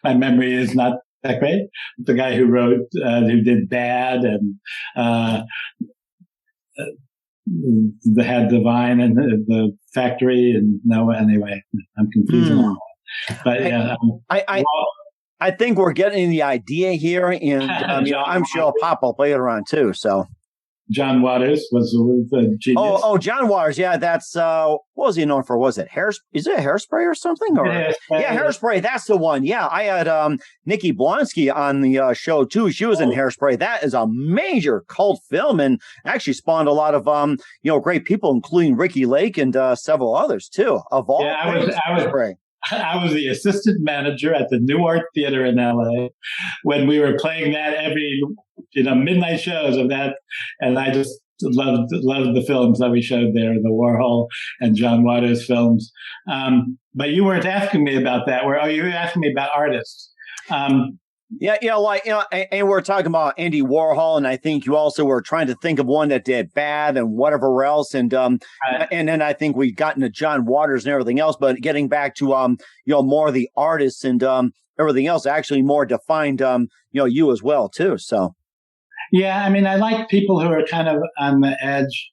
My memory is not that great. The guy who who did Bad and had Divine and the Factory. And no, anyway, I'm confusing. But yeah, I think we're getting the idea here, and you know, I'm sure I'll pop up later on too. So, John Waters was the genius. Oh, John Waters, yeah, that's what was he known for? Was it Is it Hairspray or something? Or Hairspray. That's the one. Yeah, I had Nikki Blonsky on the show too. She was in Hairspray. That is a major cult film, and actually spawned a lot of you know, great people, including Ricky Lake and several others too. Of all, I was the assistant manager at the New Art Theater in LA when we were playing that every, you know, midnight shows of that. And I just loved the films that we showed there, the Warhol and John Waters films. But you weren't asking me about that. You were asking me about artists. Yeah, like, you know, and we're talking about Andy Warhol, and I think you also were trying to think of one that did Bad and whatever else, and then I think we got into John Waters and everything else, but getting back to you know, more of the artists and everything else, actually more defined you know, you as well too. So yeah, I mean, I like people who are kind of on the edge.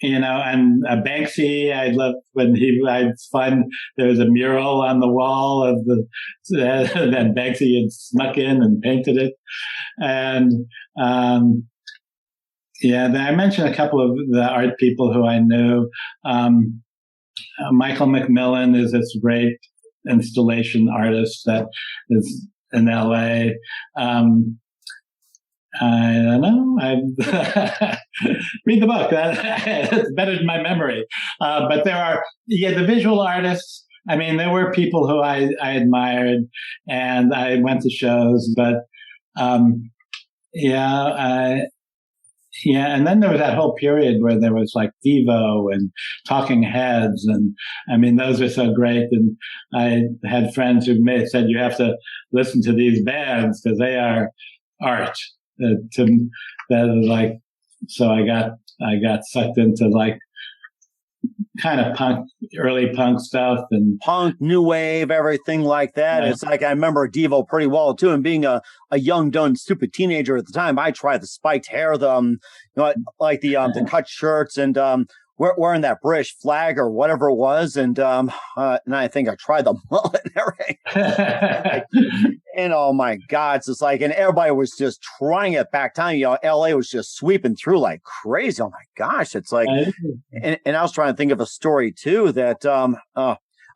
You know, and Banksy, I loved when I'd find there was a mural on the wall of that Banksy had snuck in and painted it. And, yeah, I mentioned a couple of the art people who I knew. Michael McMillan is this great installation artist that is in LA. I don't know. Read the book. It's better than my memory. But there are, the visual artists. I mean, there were people who I admired, and I went to shows. But and then there was that whole period where there was like Devo and Talking Heads, and I mean, those are so great. And I had friends who said you have to listen to these bands because they are art. So I got sucked into like kind of early punk stuff and punk, new wave, everything like that. Yeah. It's like, I remember Devo pretty well too. And being a young, dumb, stupid teenager at the time, I tried the spiked hair, you know, like the cut shirts, and wearing that British flag or whatever it was, and I think I tried the mullet and everything. And oh my God, it's just like, and everybody was just trying it back then. You know, LA was just sweeping through like crazy. Oh my gosh, it's like, and I was trying to think of a story too that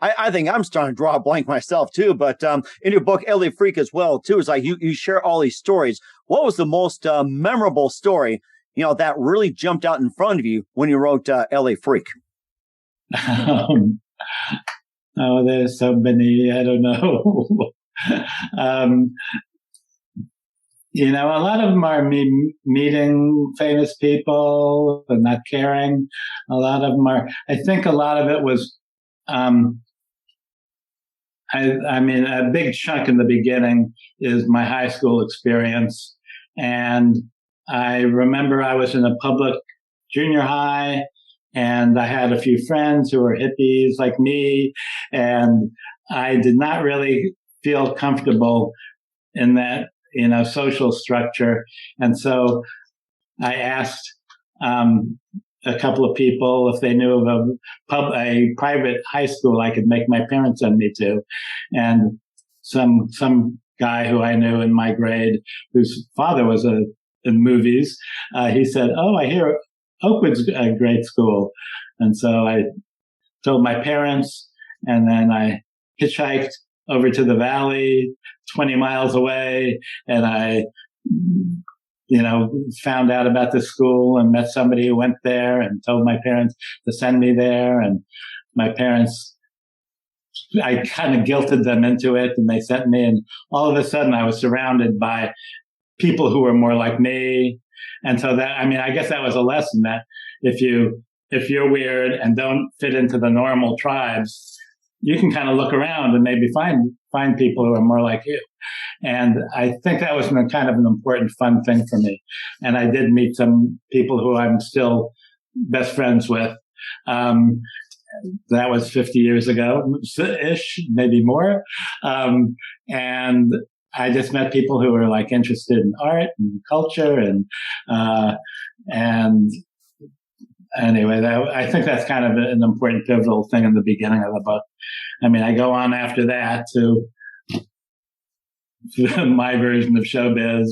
I think I'm starting to draw a blank myself too. But in your book, LAfreak as well too, it's like you share all these stories. What was the most memorable story, you know, that really jumped out in front of you when you wrote LAfreak? Oh, there's so many. I don't know. A lot of them are me meeting famous people and not caring. A lot of them are, I think a lot of it was, a big chunk in the beginning is my high school experience. And I remember I was in a public junior high and I had a few friends who were hippies like me. And I did not really feel comfortable in that, social structure. And so I asked a couple of people if they knew of a private high school I could make my parents send me to. And some guy who I knew in my grade, whose father was in movies, he said, "Oh, I hear Oakwood's a great school." And so I told my parents, and then I hitchhiked over to the valley 20 miles away, and I, found out about the school and met somebody who went there and told my parents to send me there. And my parents, I kind of guilted them into it, and they sent me. And all of a sudden I was surrounded by people who were more like me. And so that, I guess that was a lesson that if you're weird and don't fit into the normal tribes, you can kind of look around and maybe find people who are more like you. And I think that was kind of an important, fun thing for me. And I did meet some people who I'm still best friends with. That was 50 years ago ish, maybe more. And I just met people who were like interested in art and culture and anyway, I think that's kind of an important pivotal thing in the beginning of the book. I go on after that to my version of showbiz,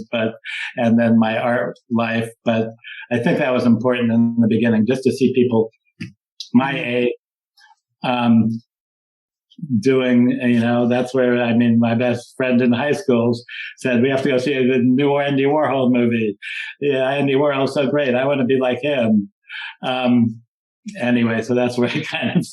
and then my art life. But I think that was important in the beginning, just to see people my age, doing, that's where, my best friend in high school said, "We have to go see the new Andy Warhol movie." Yeah, Andy Warhol's so great. I want to be like him. Anyway, so that's where I kind of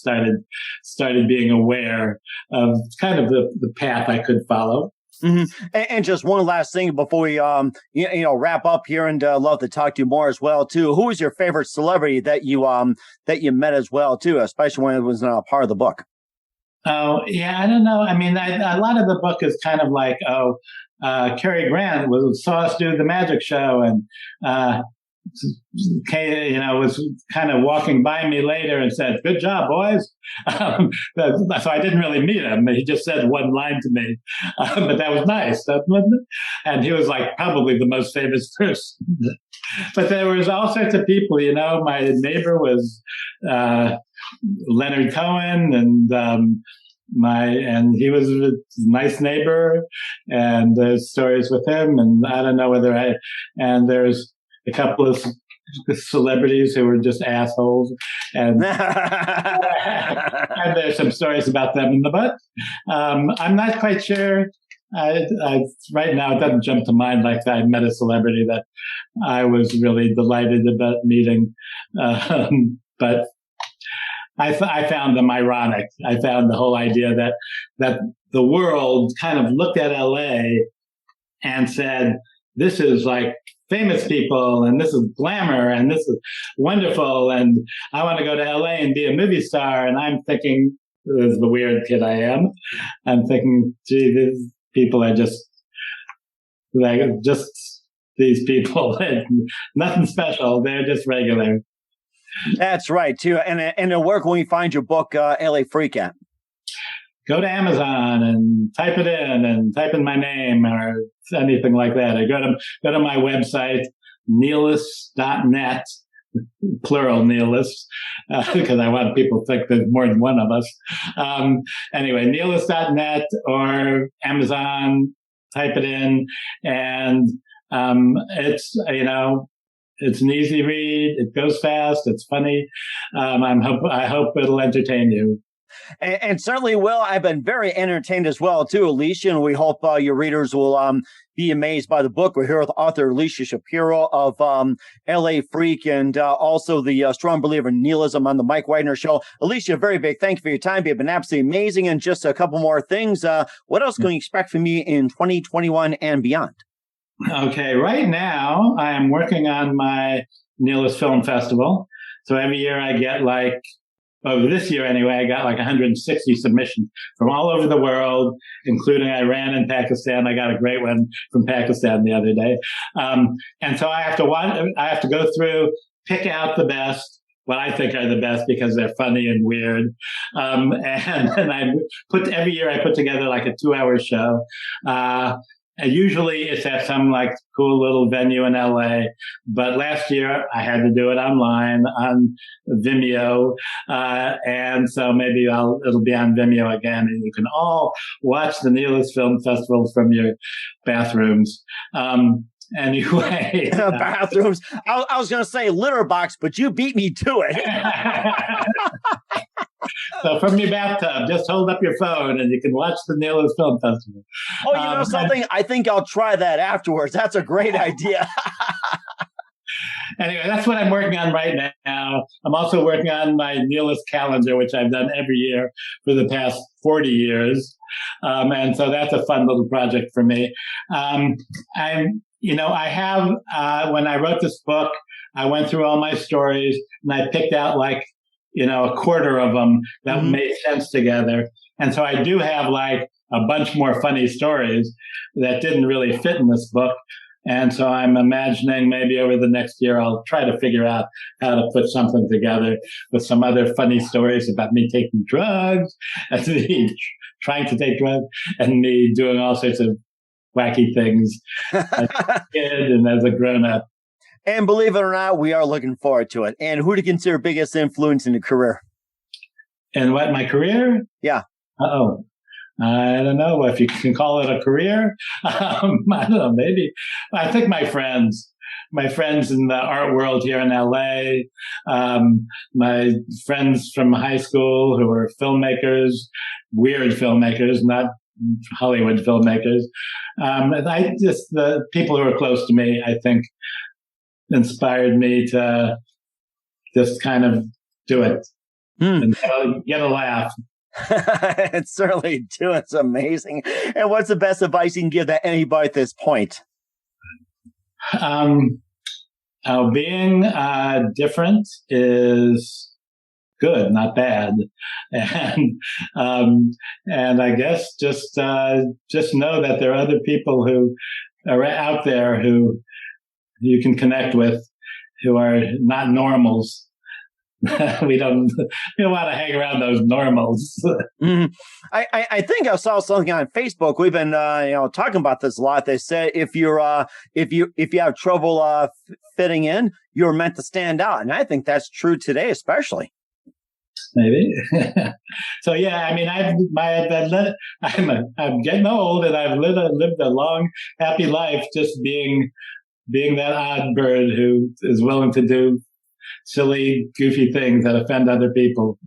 started being aware of kind of the path I could follow. Mm-hmm. And just one last thing before we wrap up here, and love to talk to you more as well too. Who was your favorite celebrity that you met as well too, especially when it was part of the book? Oh yeah, I don't know. A lot of the book is kind of like, Cary Grant saw us do the magic show, and was kind of walking by me later and said, "Good job, boys." So I didn't really meet him. He just said one line to me, but that was nice. And he was like probably the most famous person. But there was all sorts of people. My neighbor was Leonard Cohen, and he was a nice neighbor, and there's stories with him. And I don't know and there's a couple of celebrities who were just assholes, and and there's some stories about them in the book. I'm not quite sure. Right now, it doesn't jump to mind like I met a celebrity that I was really delighted about meeting, but I found them ironic. I found the whole idea that the world kind of looked at LA and said, "This is like famous people, and this is glamour, and this is wonderful, and I want to go to LA and be a movie star." And I'm thinking, as the weird kid I am, I'm thinking, gee, these people are just these people, nothing special. They're just regular. That's right too. And where can we find your book, LAfreak, at? Go to Amazon and type it in, and type in my name or anything like that. Or go to my website, nihilist.net, plural nihilists, because I want people to think there's more than one of us. Anyway, nihilist.net or Amazon, type it in, and it's it's an easy read. It goes fast. It's funny. I hope it'll entertain you. And certainly will. I've been very entertained as well, too, Elisha, and we hope your readers will be amazed by the book. We're here with author Elisha Shapiro of LAfreak, and also the strong believer in nihilism on the Mike Wagner Show. Elisha, a very big thank you for your time. You've been absolutely amazing. And just a couple more things. What else can we expect from you in 2021 and beyond? Okay, right now I am working on my Nihilist Film Festival. So every year I get this year anyway, I got 160 submissions from all over the world, including Iran and Pakistan. I got a great one from Pakistan the other day. And so I have to go through, pick out the best, what I think are the best because they're funny and weird. And then every year I put together a 2-hour show. And usually it's at some cool little venue in LA, but last year I had to do it online on Vimeo, and so maybe it'll be on Vimeo again, and you can all watch the Nihilist Film Festival from your bathrooms. Anyway, bathrooms. I was going to say litter box, but you beat me to it. So from your bathtub, just hold up your phone and you can watch the Nihilist Film Festival. Oh, you know something? I think I'll try that afterwards. That's a great idea. Anyway, that's what I'm working on right now. I'm also working on my Nihilist calendar, which I've done every year for the past 40 years. And so that's a fun little project for me. I have, when I wrote this book, I went through all my stories and I picked out a quarter of them that made sense together. And so I do have a bunch more funny stories that didn't really fit in this book. And so I'm imagining maybe over the next year, I'll try to figure out how to put something together with some other funny stories about me taking drugs and me trying to take drugs and me doing all sorts of wacky things as a kid and as a grown-up. And believe it or not, we are looking forward to it. And who do you consider biggest influence in your career? In what, my career? Yeah. Uh-oh. I don't know if you can call it a career. I don't know, maybe. I think my friends in the art world here in LA, my friends from high school who are filmmakers, weird filmmakers, not Hollywood filmmakers. The people who are close to me, I think, inspired me to just kind of do it and get a laugh. It certainly do. It's amazing. And what's the best advice you can give to anybody at this point? Being different is good, not bad. And I guess just know that there are other people who are out there who you can connect with who are not normals. We don't want to hang around those normals. I think I saw something on Facebook. We've been talking about this a lot. They say if you have trouble fitting in, you're meant to stand out, and I think that's true today, especially. Maybe. So yeah, I mean, I'm getting old, and I've lived a long, happy life, just being that odd bird who is willing to do silly, goofy things that offend other people.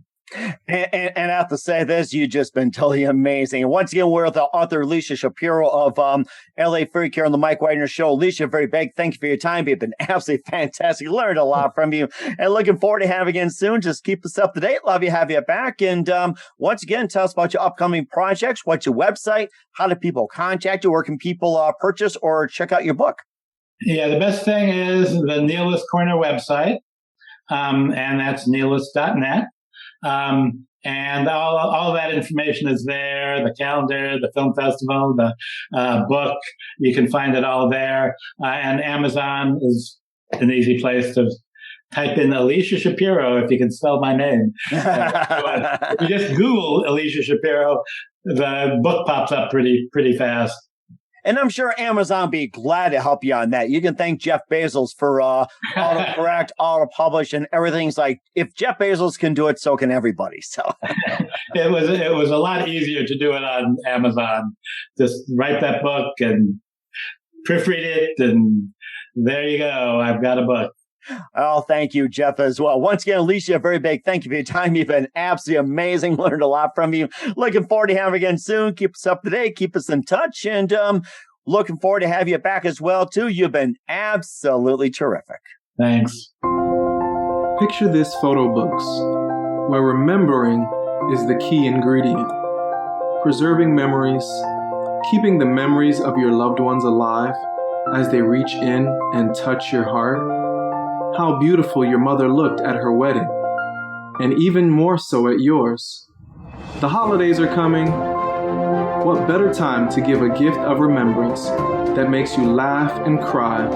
And I have to say this, you've just been totally amazing. And once again, we're with the author Elisha Shapiro of LAfreak here on the Mike Wagner Show. Elisha, very big thank you for your time. You've been absolutely fantastic. Learned a lot from you. And looking forward to having you again soon. Just keep us up to date. Love you, have you back. And once again, tell us about your upcoming projects. What's your website? How do people contact you? Where can people purchase or check out your book? Yeah, the best thing is the Nihilist Corner website. And that's nihilist.net. And all that information is there, the calendar, the film festival, the book. You can find it all there. And Amazon is an easy place to type in Elisha Shapiro if you can spell my name. If you just Google Elisha Shapiro, the book pops up pretty fast. And I'm sure Amazon will be glad to help you on that. You can thank Jeff Bezos for autocorrect, auto-publish, and everything's like, if Jeff Bezos can do it, so can everybody. So it was a lot easier to do it on Amazon. Just write that book and proofread it, and there you go. I've got a book. Oh, thank you, Jeff, as well. Once again, Elisha, a very big thank you for your time. You've been absolutely amazing. Learned a lot from you. Looking forward to having you again soon. Keep us up to date. Keep us in touch. And looking forward to have you back as well, too. You've been absolutely terrific. Thanks. Picture this photo books, where remembering is the key ingredient. Preserving memories, keeping the memories of your loved ones alive, as they reach in and touch your heart? How beautiful your mother looked at her wedding, and even more so at yours. The holidays are coming. What better time to give a gift of remembrance that makes you laugh and cry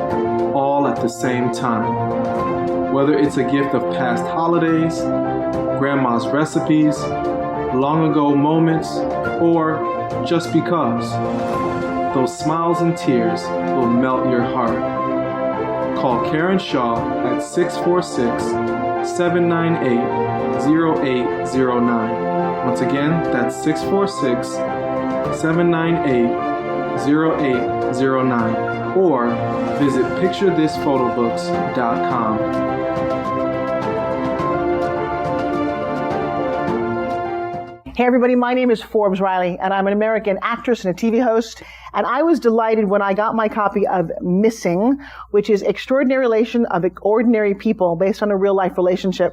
all at the same time? Whether it's a gift of past holidays, grandma's recipes, long ago moments, or just because, those smiles and tears will melt your heart. Call Karen Shaw at 646-798-0809. Once again, that's 646-798-0809. Or visit picturethisphotoBooks.com. Hey everybody, my name is Forbes Riley, and I'm an American actress and a TV host. And I was delighted when I got my copy of Missing, which is Extraordinary Relation of Ordinary People based on a real life relationship.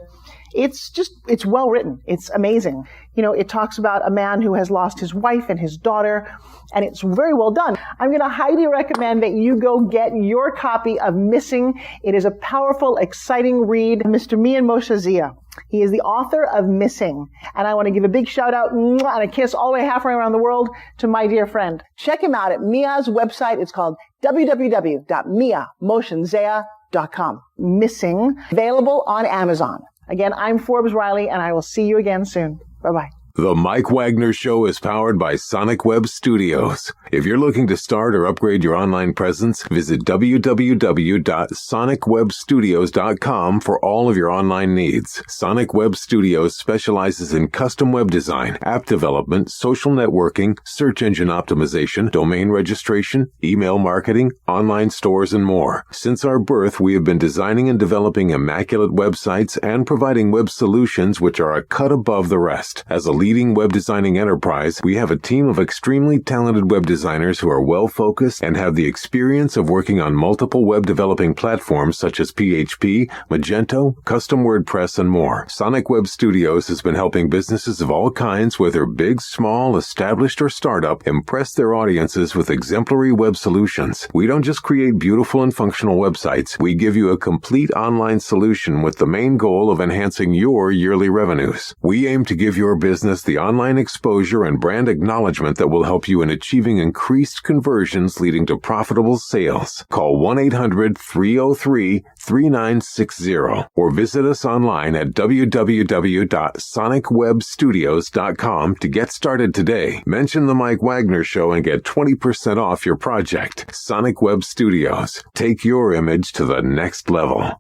It's well written. It's amazing. You know, it talks about a man who has lost his wife and his daughter, and it's very well done. I'm going to highly recommend that you go get your copy of Missing. It is a powerful, exciting read. Mr. Mian Moshe Zia. He is the author of Missing. And I want to give a big shout out and a kiss all the way halfway around the world to my dear friend. Check him out at Mia's website. It's called www.miamoshenzea.com. Missing. Available on Amazon. Again, I'm Forbes Riley, and I will see you again soon. Bye-bye. The Mike Wagner Show is powered by Sonic Web Studios. If you're looking to start or upgrade your online presence, visit www.sonicwebstudios.com for all of your online needs. Sonic Web Studios specializes in custom web design, app development, social networking, search engine optimization, domain registration, email marketing, online stores, and more. Since our birth, we have been designing and developing immaculate websites and providing web solutions which are a cut above the rest. As a leading web designing enterprise, we have a team of extremely talented web designers who are well-focused and have the experience of working on multiple web developing platforms such as PHP, Magento, custom WordPress, and more. Sonic Web Studios has been helping businesses of all kinds, whether big, small, established, or startup, impress their audiences with exemplary web solutions. We don't just create beautiful and functional websites. We give you a complete online solution with the main goal of enhancing your yearly revenues. We aim to give your business the online exposure and brand acknowledgement that will help you in achieving increased conversions leading to profitable sales. Call 1-800-303-3960 or visit us online at www.sonicwebstudios.com to get started today. Mention the Mike Wagner Show and get 20% off your project. Sonic Web Studios. Take your image to the next level.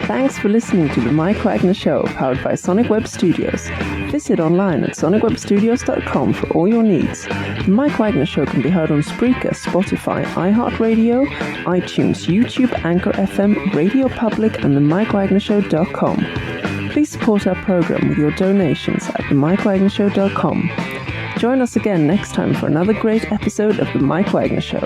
Thanks for listening to The Mike Wagner Show, powered by Sonic Web Studios. Visit online at sonicwebstudios.com for all your needs. The Mike Wagner Show can be heard on Spreaker, Spotify, iHeartradio, iTunes, YouTube, Anchor FM, Radio Public, and themikewagnershow.com. Please support our program with your donations at themikewagnershow.com. Join us again next time for another great episode of The Mike Wagner Show.